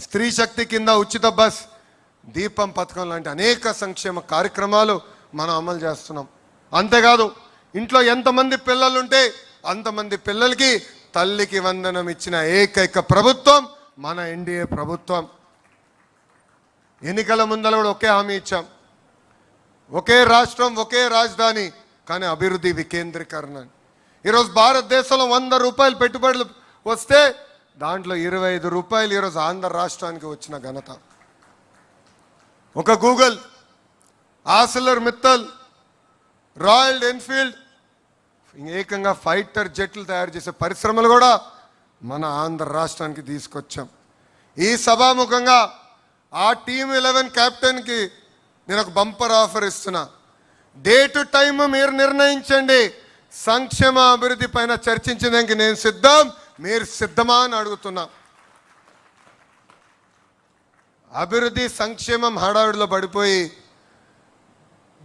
స్త్రీ శక్తి కింద ఉచిత బస్, దీపం పథకం లాంటి అనేక సంక్షేమ కార్యక్రమాలు మనం అమలు చేస్తున్నాం. అంతేకాదు ఇంట్లో ఎంతమంది పిల్లలుంటే అంతమంది పిల్లలకి తల్లికి వందనం ఇచ్చిన ఏకైక ప్రభుత్వం మన ఎన్డీఏ ప్రభుత్వం. ఎన్నికల ముందర కూడా ఒకే హామీ ఇచ్చాం, ఒకే రాష్ట్రం ఒకే రాజధాని, కానీ అభివృద్ధి వికేంద్రీకరణ. ఈరోజు భారతదేశంలో 100 రూపాయలు పెట్టుబడులు వస్తే దాంట్లో 25 రూపాయలు ఈరోజు ఆంధ్ర రాష్ట్రానికి వచ్చిన ఘనత. ఒక Google, Arcelor Mittal, royal Enfield, ఏకంగా ఫైటర్ జెట్లు తయారు చేసే పరిశ్రమలు కూడా మన ఆంధ్ర రాష్ట్రానికి తీసుకొచ్చాం. ఈ సభాముఖంగా ఆ టీమ్ 11 క్యాప్టెన్కి నేను ఒక బంపర్ ఆఫర్ ఇస్తున్నా. డేట్ టైం మీరు నిర్ణయించండి. సంక్షేమ అభివృద్ధి పైన చర్చించడానికి నేను సిద్ధం, మీరు సిద్ధమా అని అడుగుతున్నా. అభివృద్ధి సంక్షేమం హడావిడిలో పడిపోయి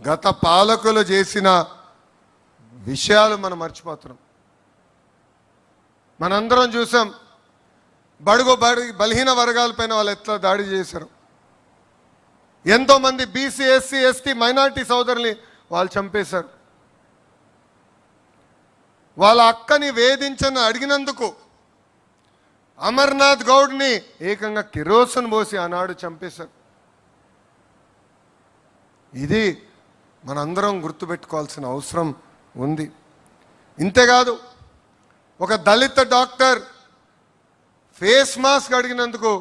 గత పాలకులు చేసిన విషయాలు మనం మర్చిపోతున్నాం. మనందరం చూసాం బలహీన వర్గాలపైన వాళ్ళు ఎట్లా దాడి చేశారు. ఎంతోమంది బీసీ, ఎస్సీ, ఎస్టీ, మైనారిటీ సోదరుల్ని వాళ్ళు చంపేశారు. వాళ్ళ అక్కని వేధించని అడిగినందుకు అమర్నాథ్ గౌడ్ని ఏకంగా కిరోసిన్ పోసి ఆనాడు చంపేశారు. ఇది మనందరం గుర్తుపెట్టుకోవాల్సిన అవసరం ఉంది. ఇంతేకాదు ఒక దళిత డాక్టర్ ఫేస్ మాస్క్ అడిగినందుకు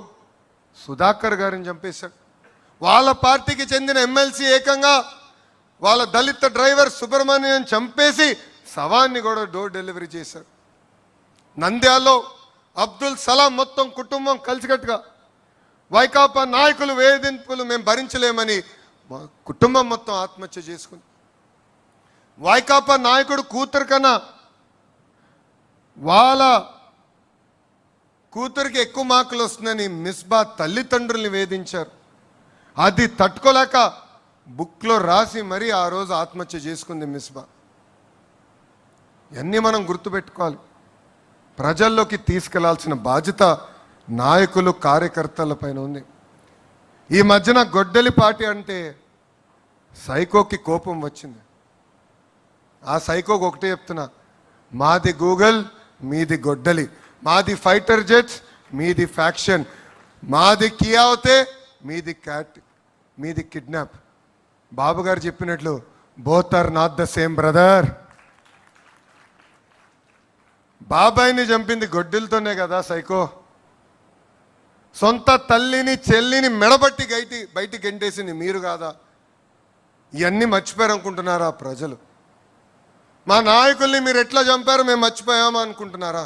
సుధాకర్ గారిని చంపేశారు. వాళ్ళ పార్టీకి చెందిన ఎమ్మెల్సీ ఏకంగా వాళ్ళ దళిత డ్రైవర్ సుబ్రహ్మణ్యం చంపేసి శవాన్ని కూడా డోర్ డెలివరీ చేశారు. నంద్యాలలో అబ్దుల్ సలాం మొత్తం కుటుంబం కలిసికట్టుగా వైకాపా నాయకులు వేధింపులు మేము భరించలేమని మా కుటుంబం మొత్తం ఆత్మహత్య చేసుకుంది. వైకాపా నాయకుడు కూతురు కన్నా వాళ్ళ కూతురికి ఎక్కువ మార్కులు వస్తుందని మిస్బా తల్లిదండ్రుల్ని వేధించారు. అది తట్టుకోలేక బుక్లో రాసి మరీ ఆ రోజు ఆత్మహత్య చేసుకుంది మిస్బా. ఇవన్నీ మనం గుర్తుపెట్టుకోవాలి. ప్రజల్లోకి తీసుకెళ్లాల్సిన బాధ్యత నాయకులు, కార్యకర్తల పైన ఉంది. ఈ మధ్యన గొడ్డలి పార్టీ అంటే సైకోకి కోపం వచ్చింది. ఆ సైకోకి ఒకటే చెప్తున్నా, మాది గూగుల్, మీది గొడ్డలి, మాది ఫైటర్ జెట్స్, మీది ఫ్యాక్షన్, మాది కియా అవుతే మీది క్యాట్, మీది కిడ్నాప్. బాబు గారు చెప్పినట్లు both are not the same brother. బాబాయిని చంపింది గొడ్డలతోనే కదా సైకో. సొంత తల్లిని చెల్లిని మెడబట్టి బయటికి గెంటేసింది మీరు కాదా? ఇవన్నీ మర్చిపోయారు అనుకుంటున్నారా ప్రజలు? మా నాయకుల్ని మీరు ఎట్లా చంపారో మేము మర్చిపోయామా అనుకుంటున్నారా?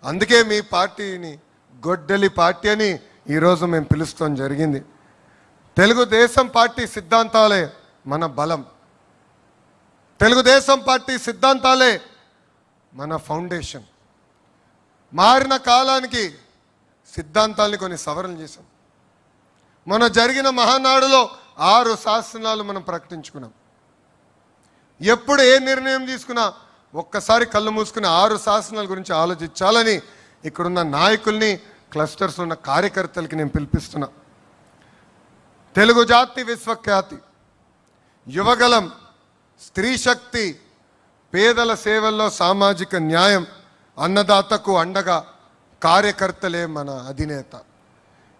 అందుకే మీ పార్టీని గొడ్డలి పార్టీ అని ఈరోజు మేము పిలుస్తాం జరిగింది. తెలుగుదేశం పార్టీ సిద్ధాంతాలే మన బలం, తెలుగుదేశం పార్టీ సిద్ధాంతాలే మన ఫౌండేషన్. మారిన కాలానికి సిద్ధాంతాలని కొన్ని సవరణ చేశాం. మన జరిగిన మహానాడులో 6 శాసనాలు మనం ప్రకటించుకున్నాం. ఎప్పుడు ఏ నిర్ణయం తీసుకున్నా ఒక్కసారి కళ్ళు మూసుకుని 6 శాసనాల గురించి ఆలోచించాలని ఇక్కడున్న నాయకుల్ని, క్లస్టర్స్ ఉన్న కార్యకర్తలకి నేను పిలిపిస్తున్నా. తెలుగు జాతి విశ్వఖ్యాతి, యువగలం, స్త్రీ శక్తి, పేదల సేవల్లో సామాజిక న్యాయం, అన్నదాతకు అండగా కార్యకర్తలే మన అధినేత.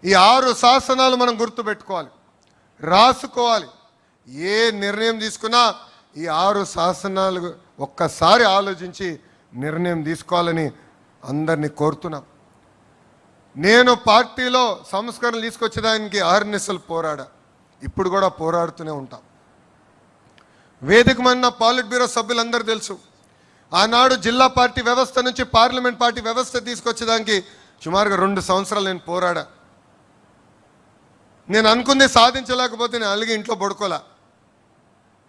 ఈ 6 శాసనాలు మనం గుర్తుపెట్టుకోవాలి, రాసుకోవాలి. ఏ నిర్ణయం తీసుకున్నా ఈ 6 శాసనాలు ఒక్కసారి ఆలోచించి నిర్ణయం తీసుకోవాలని అందరినీ కోరుతున్నాం. నేను పార్టీలో సంస్కరణలు తీసుకొచ్చేదానికి అహర్నిశలు పోరాడా, ఇప్పుడు కూడా పోరాడుతూనే ఉంటాం. వేదికమన్న పాలిట్ బ్యూరో సభ్యులందరూ తెలుసు, ఆనాడు జిల్లా పార్టీ వ్యవస్థ నుంచి పార్లమెంట్ పార్టీ వ్యవస్థ తీసుకొచ్చేదానికి సుమారుగా 2 సంవత్సరాలు నేను పోరాడా. నేను అనుకుంది సాధించలేకపోతే నేను అలిగి ఇంట్లో పడుకోలే.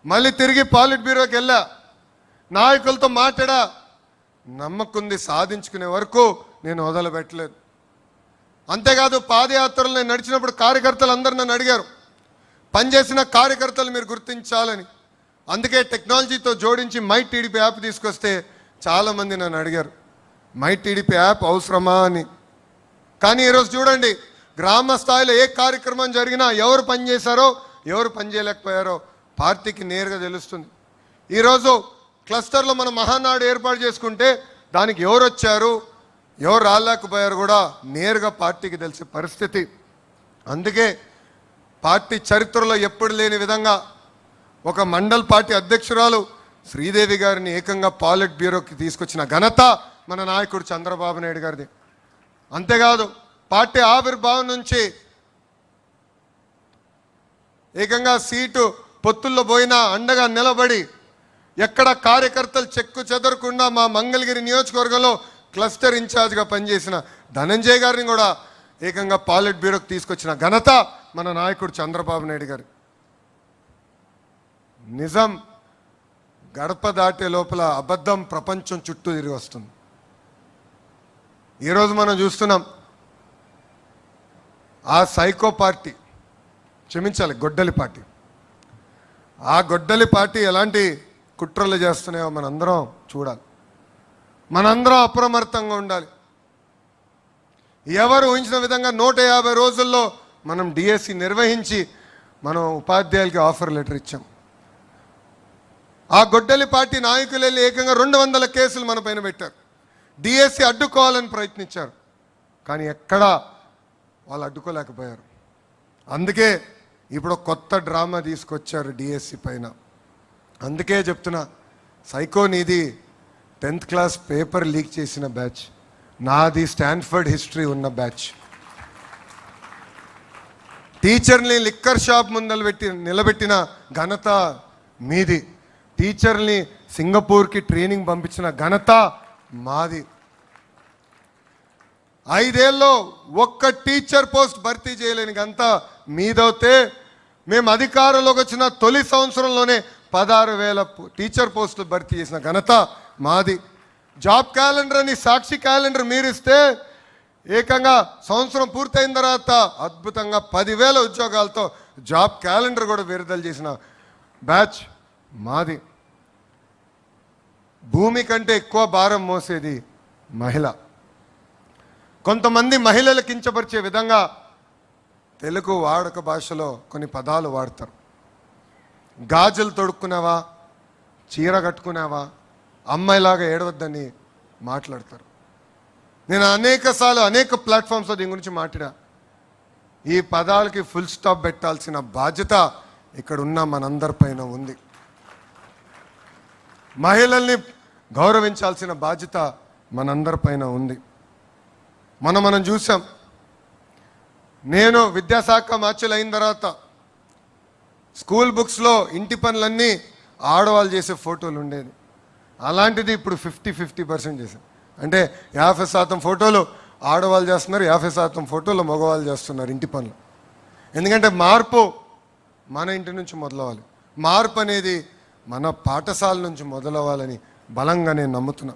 మళ్ళీ తిరిగి పాలిట్ బ్యూరోకి వెళ్ళా, నాయకులతో మాట్లాడా. నమ్మకుంది సాధించుకునే వరకు నేను వదలబెట్టలేదు. అంతేకాదు పాదయాత్రలు నేను నడిచినప్పుడు కార్యకర్తలు అందరూ నన్ను అడిగారు, పనిచేసిన కార్యకర్తలు మీరు గుర్తించాలని. అందుకే టెక్నాలజీతో జోడించి మై టీడీపీ యాప్ తీసుకొస్తే చాలామంది నన్ను అడిగారు, మై టీడీపీ యాప్ అవసరమా అని. కానీ ఈరోజు చూడండి, గ్రామ స్థాయిలో ఏ కార్యక్రమం జరిగినా ఎవరు పనిచేశారో ఎవరు పనిచేయలేకపోయారో పార్టీకి నేరుగా తెలుస్తుంది. ఈరోజు క్లస్టర్లో మనం మహానాడు ఏర్పాటు చేసుకుంటే దానికి ఎవరు వచ్చారు ఎవరు రాలేకపోయారు కూడా నేరుగా పార్టీకి తెలిసే పరిస్థితి. అందుకే పార్టీ చరిత్రలో ఎప్పుడు లేని విధంగా ఒక మండల్ పార్టీ అధ్యక్షురాలు శ్రీదేవి గారిని ఏకంగా పాలిట్ బ్యూరోకి తీసుకొచ్చిన ఘనత మన నాయకుడు చంద్రబాబు నాయుడు గారిది. అంతేకాదు పార్టీ ఆవిర్భావం నుంచి ఏకంగా సీటు పొత్తుల్లో పోయినా అండగా నిలబడి ఎక్కడ కార్యకర్తలు చెక్కు చెదరకుండా మా మంగళగిరి నియోజకవర్గంలో క్లస్టర్ ఇన్ఛార్జ్గా పనిచేసిన ధనంజయ్ గారిని కూడా ఏకంగా పాలిట్ బ్యూరోకి తీసుకొచ్చిన ఘనత మన నాయకుడు చంద్రబాబు నాయుడు గారు. నిజం గడప దాటే లోపల అబద్ధం ప్రపంచం చుట్టూ తిరిగి వస్తుంది. ఈరోజు మనం చూస్తున్నాం ఆ సైకో పార్టీ, క్షమించాలి గొడ్డలి పార్టీ, ఆ గొడ్డలి పార్టీ ఎలాంటి కుట్రలు చేస్తున్నాయో మనందరం చూడాలి. మనందరం అప్రమత్తంగా ఉండాలి. ఎవరు ఊహించిన విధంగా 150 రోజుల్లో మనం డిఎస్సి నిర్వహించి మనం ఉపాధ్యాయులకి ఆఫర్ లెటర్ ఇచ్చాం. ఆ గొడ్డలి పార్టీ నాయకులు వెళ్ళి ఏకంగా 200 కేసులు మన పైన పెట్టారు. డిఎస్సి అడ్డుకోవాలని ప్రయత్నించారు, కానీ ఎక్కడా వాళ్ళు అడ్డుకోలేకపోయారు. అందుకే ఇప్పుడు కొత్త డ్రామా తీసుకొచ్చారు డిఎస్సి పైన. అందుకే చెప్తున్నా, సైకో నీది 10th క్లాస్ పేపర్ లీక్ చేసిన బ్యాచ్, నాది స్టాన్ఫర్డ్ హిస్టరీ ఉన్న బ్యాచ్. టీచర్ని లిక్కర్ షాప్ ముందలు నిలబెట్టిన ఘనత మీది. టీచర్ని సింగపూర్కి ట్రైనింగ్ పంపించిన ఘనత మాది. 5 ఏళ్ళలో ఒక్క టీచర్ పోస్ట్ భర్తీ చేయలేని ఘనత మీదవుతే, మేము అధికారంలోకి వచ్చిన తొలి సంవత్సరంలోనే 16,000 టీచర్ పోస్టులు భర్తీ చేసిన ఘనత మాది. జాబ్ క్యాలెండర్ అని సాక్షి క్యాలెండర్ మీరిస్తే ఏకంగా సంవత్సరం పూర్తయిన తర్వాత అద్భుతంగా 10,000 ఉద్యోగాలతో జాబ్ క్యాలెండర్ కూడా విడుదల చేసిన బ్యాచ్ మాది. భూమి కంటే ఎక్కువ భారం మోసేది మహిళ. కొంతమంది మహిళలు కించపరిచే విధంగా తెలుగు వాడుక భాషలో కొన్ని పదాలు వాడతారు. గాజులు తొడుక్కున్నావా, చీర కట్టుకున్నావా, అమ్మాయిలాగా ఏడవద్దని మాట్లాడతారు. నేను అనేక ప్లాట్ఫామ్స్లో దీని గురించి మాట్లాడా. ఈ పదాలకి ఫుల్ స్టాప్ పెట్టాల్సిన బాధ్యత ఇక్కడ ఉన్న మనందరిపైన ఉంది. మహిళల్ని గౌరవించాల్సిన బాధ్యత మనందరిపైన ఉంది. మనం చూసాం. నేను విద్యాశాఖ మార్చులు అయిన తర్వాత స్కూల్ బుక్స్లో ఇంటి పనులన్నీ ఆడవాళ్ళు చేసే ఫోటోలు ఉండేది. అలాంటిది ఇప్పుడు 50% చేశాం. అంటే 50% ఫోటోలు ఆడవాళ్ళు చేస్తున్నారు, 50% ఫోటోలు మగవాళ్ళు చేస్తున్నారు ఇంటి పనులు. ఎందుకంటే మార్పు మన ఇంటి నుంచి మొదలవ్వాలి. మార్పు అనేది మన పాఠశాల నుంచి మొదలవ్వాలని బలంగా నేను నమ్ముతున్నా.